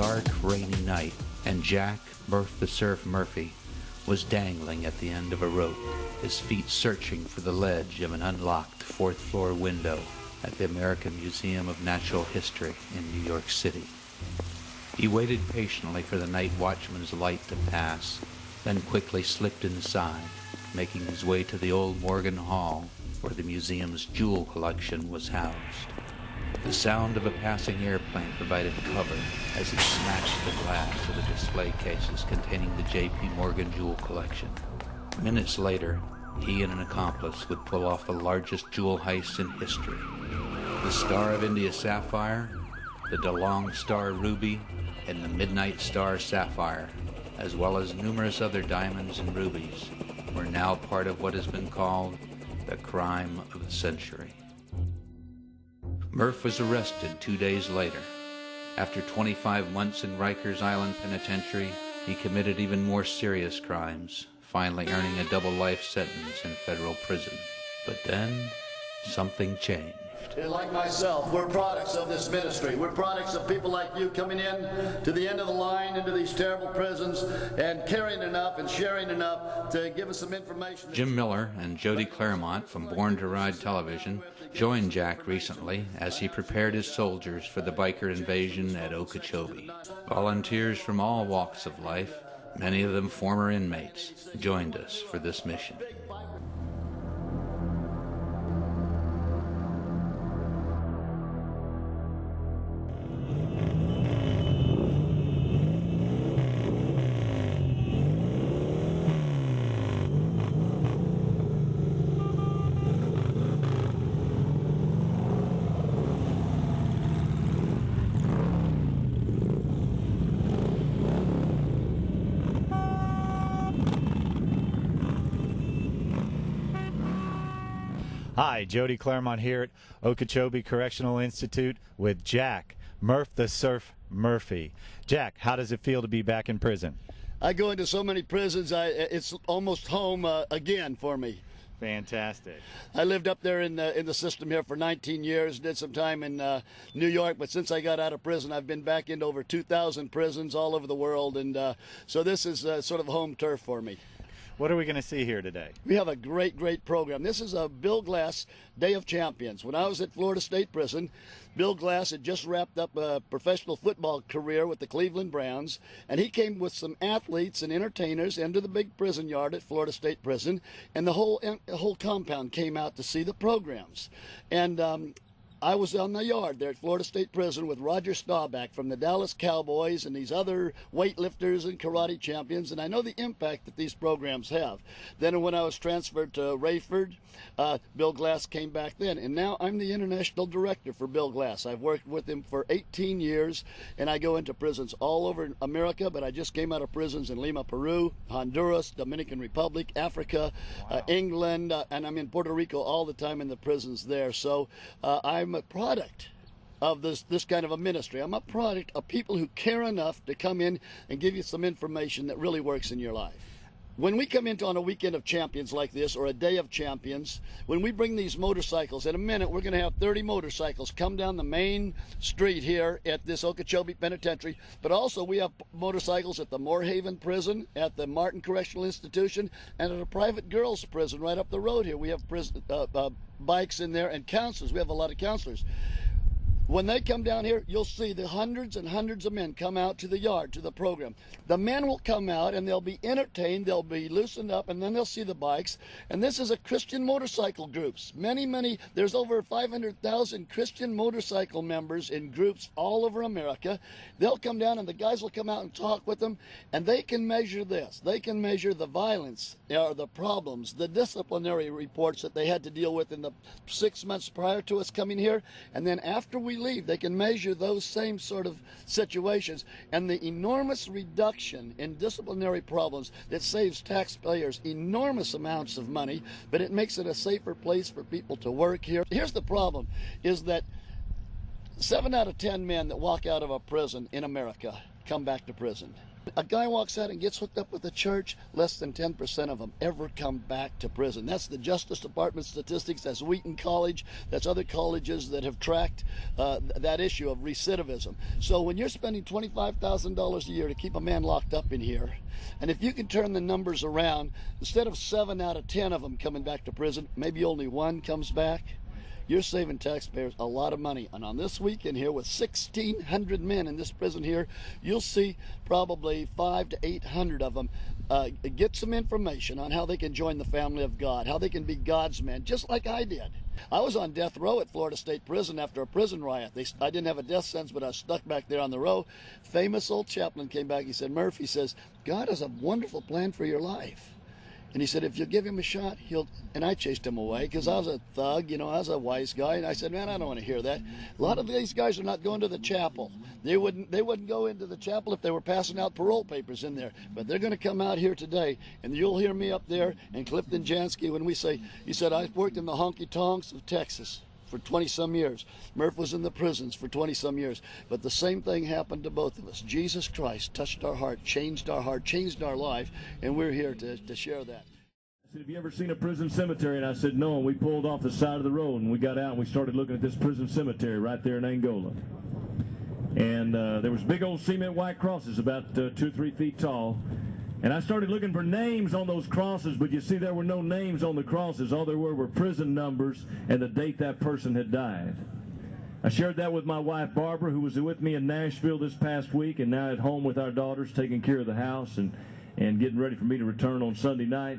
dark, rainy night, and Jack, Murph the Surf Murphy, was dangling at the end of a rope, his feet searching for the ledge of an unlocked fourth-floor window at the American Museum of Natural History in New York City. He waited patiently for the night watchman's light to pass, then quickly slipped inside, making his way to the old Morgan Hall, where the museum's jewel collection was housed. The sound of a passing airplane provided cover as he smashed the glass of the display cases containing the J.P. Morgan jewel collection. Minutes later, he and an accomplice would pull off the largest jewel heist in history. The Star of India Sapphire, the DeLong Star Ruby, and the Midnight Star Sapphire, as well as numerous other diamonds and rubies, were now part of what has been called the crime of the century. Murph was arrested 2 days later. After 25 months in Rikers Island Penitentiary, he committed even more serious crimes, finally earning a double life sentence in federal prison. But then, something changed. Like myself, we're products of this ministry. We're products of people like you coming in to the end of the line into these terrible prisons and caring enough and sharing enough to give us some information. Jim Miller and Jody Claremont from Born to Ride Television joined Jack recently as he prepared his soldiers for the biker invasion at Okeechobee. Volunteers from all walks of life, many of them former inmates, joined us for this mission. Hi, Jody Claremont here at Okeechobee Correctional Institute with Jack, Murph the Surf Murphy. Jack, how does it feel to be back in prison? I go into so many prisons, it's almost home again for me. Fantastic. I lived up there in the system here for 19 years, did some time in New York, but since I got out of prison, I've been back into over 2,000 prisons all over the world, and so this is sort of home turf for me. What are we going to see here today? We have a great program. This is a Bill Glass Day of Champions. When I was at Florida State Prison, Bill Glass had just wrapped up a professional football career with the Cleveland Browns, and he came with some athletes and entertainers into the big prison yard at Florida State Prison, and the whole compound came out to see the programs. And I was on the yard there at Florida State Prison with Roger Staubach from the Dallas Cowboys and these other weightlifters and karate champions, and I know the impact that these programs have. Then when I was transferred to Rayford, Bill Glass came back then, and now I'm the international director for Bill Glass. I've worked with him for 18 years, and I go into prisons all over America, but I just came out of prisons in Lima, Peru, Honduras, Dominican Republic, Africa, England, and I'm in Puerto Rico all the time in the prisons there. So I'm a product of this kind of a ministry. I'm a product of people who care enough to come in and give you some information that really works in your life. When we come into on a weekend of champions like this, or a day of champions, when we bring these motorcycles, in a minute we're going to have 30 motorcycles come down the main street here at this Okeechobee Penitentiary, but also we have motorcycles at the Moorhaven Prison, at the Martin Correctional Institution, and at a private girls' prison right up the road here. We have bikes in there and counselors. We have a lot of counselors. When they come down here, you'll see the hundreds and hundreds of men come out to the yard, to the program. The men will come out and they'll be entertained, they'll be loosened up, and then they'll see the bikes. And this is a Christian motorcycle groups. There's over 500,000 Christian motorcycle members in groups all over America. They'll come down and the guys will come out and talk with them, and they can measure this. They can measure the violence, or the problems, the disciplinary reports that they had to deal with in the 6 months prior to us coming here. And then after we leave, they can measure those same sort of situations, and the enormous reduction in disciplinary problems that saves taxpayers enormous amounts of money, but it makes it a safer place for people to work here. Here's the problem, is that 7 out of 10 men that walk out of a prison in America come back to prison. A guy walks out and gets hooked up with the church, less than 10% of them ever come back to prison. That's the Justice Department statistics. That's Wheaton College. That's other colleges that have tracked that issue of recidivism. So when you're spending $25,000 a year to keep a man locked up in here, and if you can turn the numbers around, instead of 7 out of 10 of them coming back to prison, maybe only 1 comes back, you're saving taxpayers a lot of money. And on this weekend here, with 1,600 men in this prison here, you'll see probably 500 to 800 of them get some information on how they can join the family of God, how they can be God's men, just like I did. I was on death row at Florida State Prison after a prison riot. I didn't have a death sentence, but I was stuck back there on the row. Famous old chaplain came back. He said, "Murph," he says, "God has a wonderful plan for your life." And he said, if you give him a shot, he'll... And I chased him away because I was a thug, you know, I was a wise guy. And I said, man, I don't want to hear that. A lot of these guys are not going to the chapel. They wouldn't go into the chapel if they were passing out parole papers in there. But they're going to come out here today, and you'll hear me up there and Clifton Jansky when we say, he said, I worked in the honky-tonks of Texas for 20-some years. Murph was in the prisons for 20-some years. But the same thing happened to both of us. Jesus Christ touched our heart, changed our life, and we're here to share that. I said, have you ever seen a prison cemetery? And I said, no. And we pulled off the side of the road, and we got out, and we started looking at this prison cemetery right there in Angola. And there was big old cement white crosses about 2 or 3 feet tall. And I started looking for names on those crosses, but you see there were no names on the crosses. All there were prison numbers and the date that person had died. I shared that with my wife, Barbara, who was with me in Nashville this past week and now at home with our daughters, taking care of the house and getting ready for me to return on Sunday night.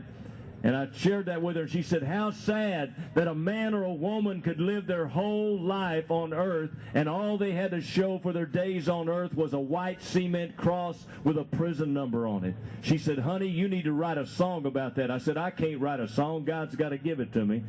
And I shared that with her, and she said, how sad that a man or a woman could live their whole life on earth, and all they had to show for their days on earth was a white cement cross with a prison number on it. She said, honey, you need to write a song about that. I said, I can't write a song. God's got to give it to me.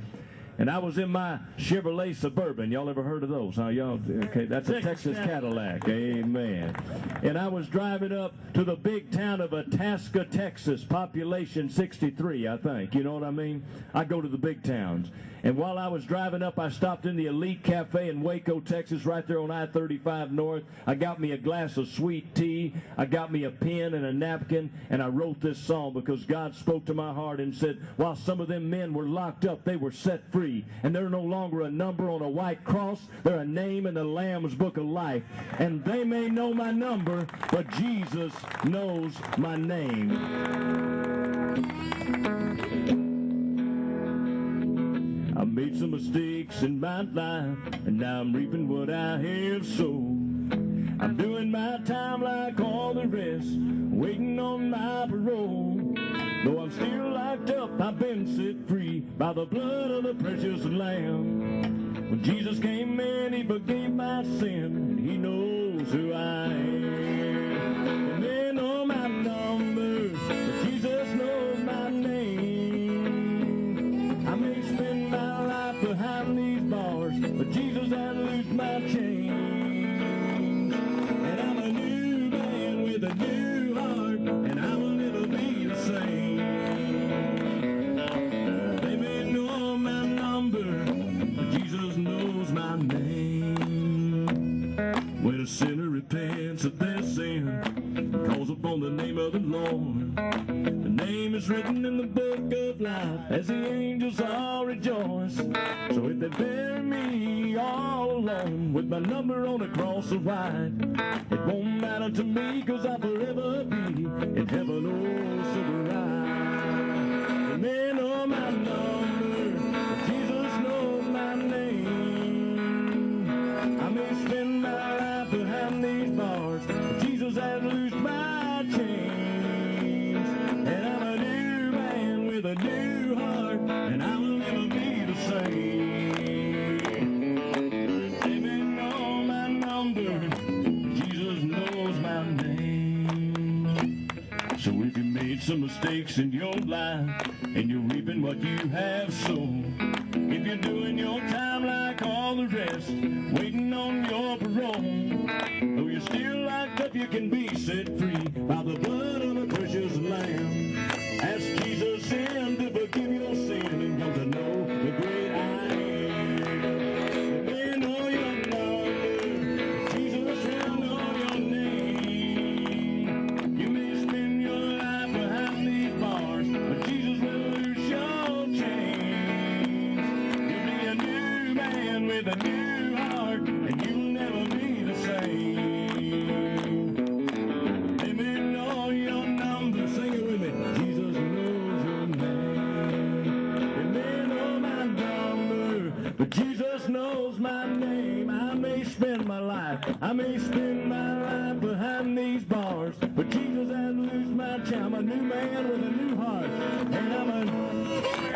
And I was in my Chevrolet Suburban. Y'all ever heard of those? Huh? Y'all, okay, that's a Texas Cadillac. Amen. And I was driving up to the big town of Itasca, Texas, population 63, I think. You know what I mean? I go to the big towns. And while I was driving up, I stopped in the Elite Cafe in Waco, Texas, right there on I-35 North. I got me a glass of sweet tea. I got me a pen and a napkin, and I wrote this song because God spoke to my heart and said, while some of them men were locked up, they were set free. And they're no longer a number on a white cross. They're a name in the Lamb's Book of Life. And they may know my number, but Jesus knows my name. I made some mistakes in my life, and now I'm reaping what I have sown. I'm doing my time like all the rest, waiting on my parole. Though I'm still locked up, I've been set free by the blood of the precious Lamb. When Jesus came in, he forgave my sin, and he knows who I am. And they know my number, but Jesus knows my name. I may spend my life behind these bars, but Jesus has loosed my chains. And I'm a new man with a new heart, and I will never be the same. They may know my number, but Jesus knows my name. When a sinner repents of their sin, calls upon the name of the Lord, the name is written in the book of life, as the angels all rejoice. So if they bury me all alone, with my number on a cross of white, it won't matter to me, 'cause I'll forever be in heaven, oh so bright. They may know my number, but Jesus knows my name. I may spend my life behind these bars, but Jesus has loosed my chains. And I'm a new man with a new heart, and I will never be the same. They may know my number, Jesus knows my name. So if you made some mistakes in your life, and you're reaping what you have sown, if you're doing your time like all the rest, waiting on your parole, though you're still locked up, you can be set free by the blood of the precious Lamb. Ask Jesus in to forgive your sin and come to know the great I am. They may know your number, Jesus will know your name. You may but Jesus knows my name. I may spend my life behind these bars, but Jesus has loosed my chain. I'm a new man with a new heart,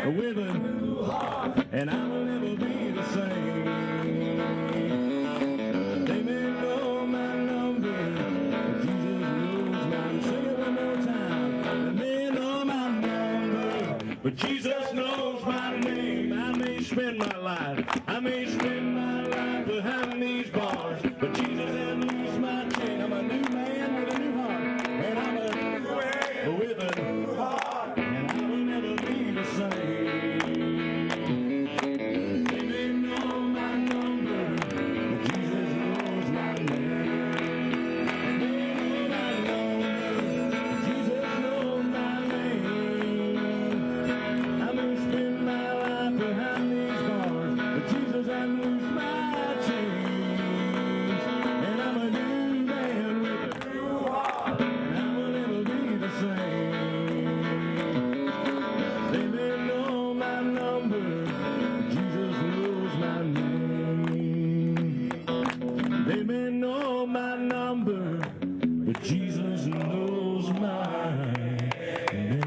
and with a new heart, and I will never be the same. They may know my number, but Jesus knows mine. Sing it one more time. They may know my number, but Jesus knows my name. I may spend my life behind these bars, but Jesus has loosed my chain. I'm a new man with a new heart, and I'm a new man with a new heart, and I will never be the same. They may know my number, but Jesus knows my name. They may know my number, but Jesus knows my name. I may spend my life behind these bars, but Jesus has loosed my chains, and I'm a new man with a new heart, and I will never be the same. They may know my number, but Jesus knows my name. They may know my number, but Jesus knows my name.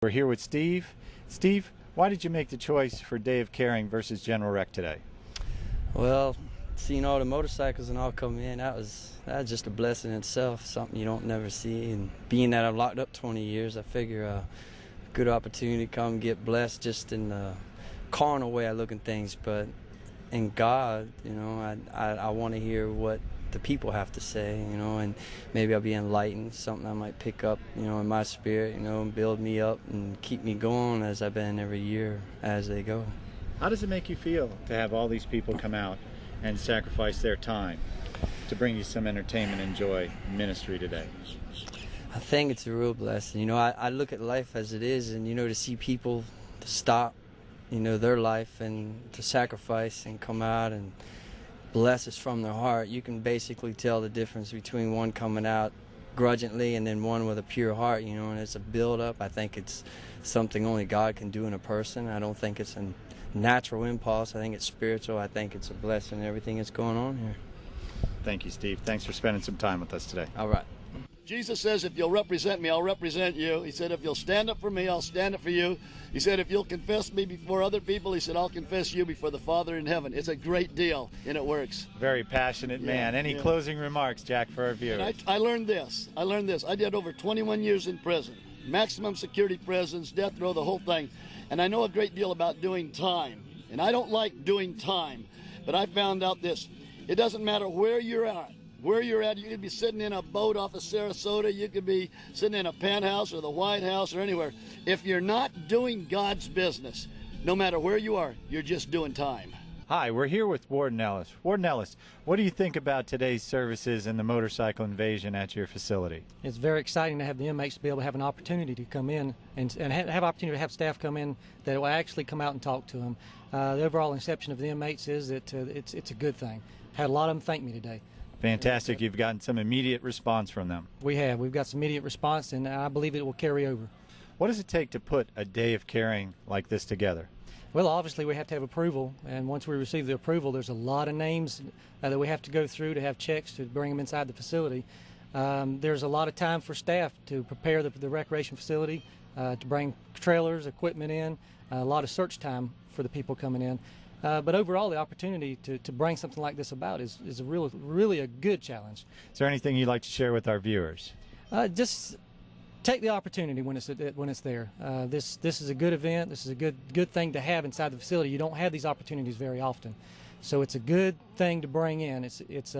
We're here with Steve. Steve, why did you make the choice for Day of Caring versus General Rec today? Well, seeing all the motorcycles and all come in, that was just a blessing in itself, something you don't never see. And being that I've locked up 20 years, I figure a good opportunity to come get blessed just in the carnal way I look at things. But in God, you know, I want to hear what the people have to say, you know, and maybe I'll be enlightened, something I might pick up, you know, in my spirit, you know, and build me up and keep me going as I've been every year as they go. How does it make you feel to have all these people come out and sacrifice their time to bring you some entertainment and joy ministry today? I think it's a real blessing. You know, I look at life as it is, and, you know, to see people to stop, you know, their life and to sacrifice and come out and bless us from their heart, you can basically tell the difference between one coming out grudgingly and then one with a pure heart, you know, and it's a build-up. I think it's something only God can do in a person. I don't think it's a natural impulse. I think it's spiritual. I think it's a blessing, everything that's going on here. Thank you, Steve. Thanks for spending some time with us today. All right. Jesus says, if you'll represent me, I'll represent you. He said, if you'll stand up for me, I'll stand up for you. He said, if you'll confess me before other people, he said, I'll confess you before the Father in heaven. It's a great deal, and it works. Very passionate man. Any closing remarks, Jack, for our viewers? And I learned this. I did over 21 years in prison. Maximum security prisons, death row, the whole thing. And I know a great deal about doing time. And I don't like doing time. But I found out this. It doesn't matter where you're at. Where you're at, you could be sitting in a boat off of Sarasota, you could be sitting in a penthouse or the White House or anywhere. If you're not doing God's business, no matter where you are, you're just doing time. Hi, we're here with Warden Ellis. Warden Ellis, what do you think about today's services and the motorcycle invasion at your facility? It's very exciting to have the inmates to be able to have an opportunity to come in and have opportunity to have staff come in that will actually come out and talk to them. The overall inception of the inmates is that it's a good thing. Had a lot of them thank me today. Fantastic. You've gotten some immediate response from them. We've got some immediate response, and I believe it will carry over. What does it take to put a day of caring like this together? Well, obviously we have to have approval, and once we receive the approval, there's a lot of names that we have to go through to have checks to bring them inside the facility. There's a lot of time for staff to prepare the recreation facility, to bring trailers, equipment in, a lot of search time for the people coming in. But overall, the opportunity to bring something like this about is really a good challenge. Is there anything you'd like to share with our viewers? Just take the opportunity when it's there. This is a good event. This is a good thing to have inside the facility. You don't have these opportunities very often, so it's a good thing to bring in. It's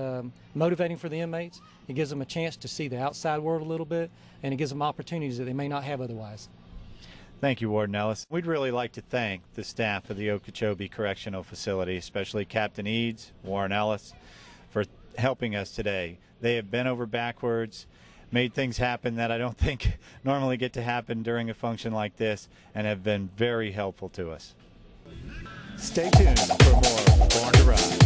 motivating for the inmates. It gives them a chance to see the outside world a little bit, and it gives them opportunities that they may not have otherwise. Thank you, Warden Ellis. We'd really like to thank the staff of the Okeechobee Correctional Facility, especially Captain Eads, Warren Ellis, for helping us today. They have bent over backwards, made things happen that I don't think normally get to happen during a function like this, and have been very helpful to us. Stay tuned for more Born to Ride.